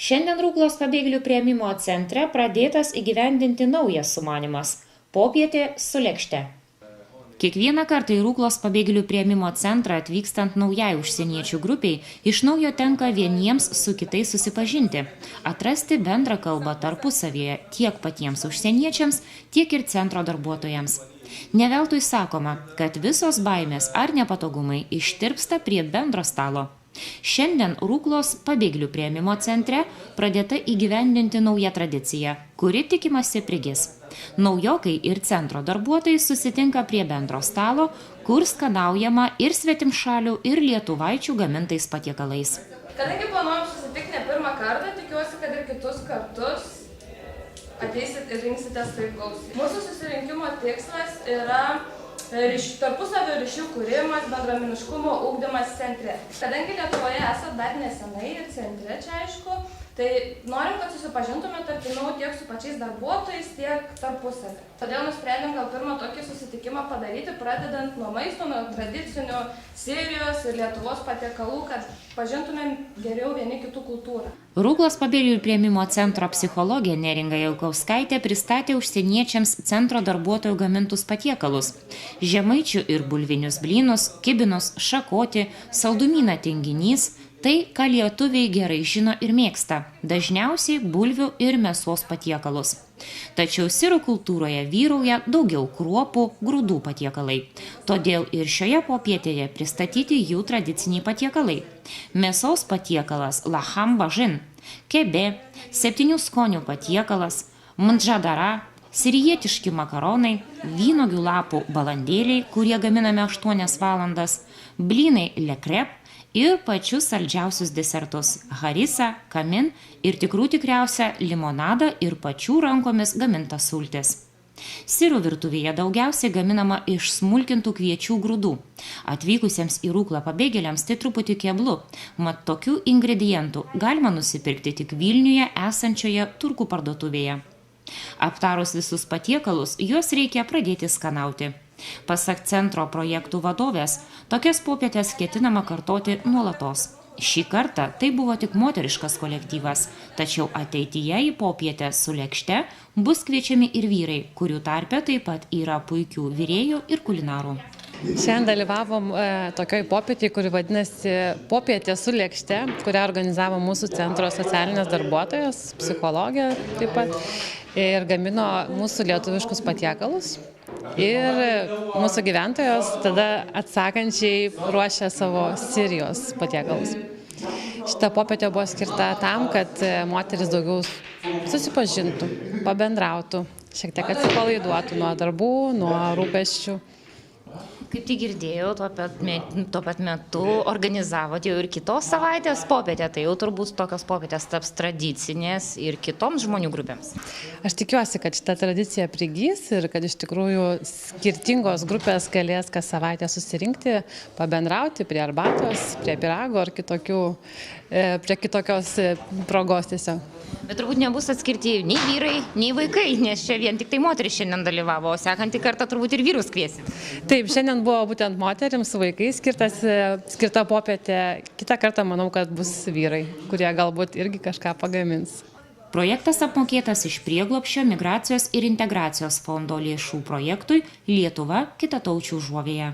Šiandien Ruklos pabėgėlių priėmimo centre pradėtas įgyvendinti naujas sumanymas – popietė su lėkšte. Kiekvieną kartą į Ruklos pabėgėlių priėmimo centrą atvykstant naujai užsieniečių grupiai, iš naujo tenka vieniems su kitais susipažinti, atrasti bendrą kalbą tarpusavyje tiek patiems užsieniečiams, tiek ir centro darbuotojams. Ne veltui sakoma, kad visos baimės ar nepatogumai ištirpsta prie bendro stalo. Šiandien Ruklos pabėgėlių priėmimo centre pradėta įgyvendinti nauja tradicija, kuri tikimasi prigis. Naujokai ir centro darbuotojai susitinka prie bendro stalo, kur skanaujama ir svetimšalių, ir lietuvaičių gamintais patiekalais. Kadangi planuojam susitikti ne pirmą kartą, tikiuosi, kad ir kitus kartus ateisit ir rinksitės taip gausiai. Mūsų susirinkimo tikslas yra tarpusavio ryšių kūrimas, bendruomeniškumo ugdymas centre. Kadangi Lietuvoje esat dar nesenai ir centre čia aišku, tai norim, kad susipažintumėt artimiau tiek su pačiais darbuotojais, tiek tarpusavį. Todėl nusprendėm gal pirmą tokį susitikimą padaryti, pradedant nuo maisto, nuo tradicinių Sirijos ir Lietuvos patiekalų, kad pažintumėm geriau vieni kitų kultūrą. Ruklos pabėgėlių priėmimo centro psichologė Neringa Jaukauskaitė pristatė užsieniečiams centro darbuotojų gamintus patiekalus – žemaičių ir bulvinius blynus, kibinus, šakotį, saldumyną tinginys – tai, ką lietuviai gerai žino ir mėgsta, dažniausiai bulvių ir mėsos patiekalus. Tačiau sirų kultūroje vyrauja daugiau kruopų, grūdų patiekalai. Todėl ir šioje popietėje pristatyti jų tradiciniai patiekalai. Mėsos patiekalas laham bažin, kebė, 7 skonių patiekalas, mndžadara, sirijietiški makaronai, vynuogių lapų balandėliai, kurie gaminame 8 valandas, blynai lekrep, ir pačius saldžiausius desertus – harisa, kamin ir tikriausia limonadą ir pačių rankomis gamintas sultis. Sirų virtuvėje daugiausiai gaminama iš smulkintų kviečių grūdų. Atvykusiems į Ruklą pabėgėliams tai truputį keblu, mat tokių ingredientų galima nusipirkti tik Vilniuje esančioje turkų parduotuvėje. Aptarus visus patiekalus, juos reikia pradėti skanauti. Pasak centro projektų vadovės, tokias popietės ketinama kartoti nuolatos. Šį kartą tai buvo tik moteriškas kolektyvas, tačiau ateityje į popietę su lėkšte bus kviečiami ir vyrai, kurių tarpe taip pat yra puikių virėjų ir kulinarų. Šiandien dalyvavom tokioj popietėj, kuri vadinasi Popietė su lėkšte, kurią organizavo mūsų centro socialinės darbuotojos, psichologė taip pat, ir gamino mūsų lietuviškus patiekalus. Ir mūsų gyventojos tada atsakančiai ruošia savo Sirijos patiekalus. Šita popietė buvo skirta tam, kad moteris daugiau susipažintų, pabendrautų, šiek tiek atsipalaiduotų nuo darbų, nuo rūpesčių. Kaip tik girdėjau, tuo pat metu organizavote jau ir kitos savaitės popietę, tai jau turbūt tokios popietės taps tradicinės ir kitoms žmonių grupėms. Aš tikiuosi, kad šita tradicija prigys ir kad iš tikrųjų skirtingos grupės galės kas savaitę susirinkti, pabendrauti prie arbatos, prie pyrago ar prie kitokios progos tiesiog. Bet turbūt nebus atskirti nei vyrai, nei vaikai, nes čia vien tik tai moteris šiandien dalyvavo, o sekantį kartą turbūt ir vyrus kviesit. Taip, šiandien buvo būtent moterims su vaikais skirta popietė. Kitą kartą manau, kad bus vyrai, kurie galbūt irgi kažką pagamins. Projektas apmokėtas iš Prieglobsčio, migracijos ir integracijos fondo lėšų projektui Lietuva kitataučių užuovėje.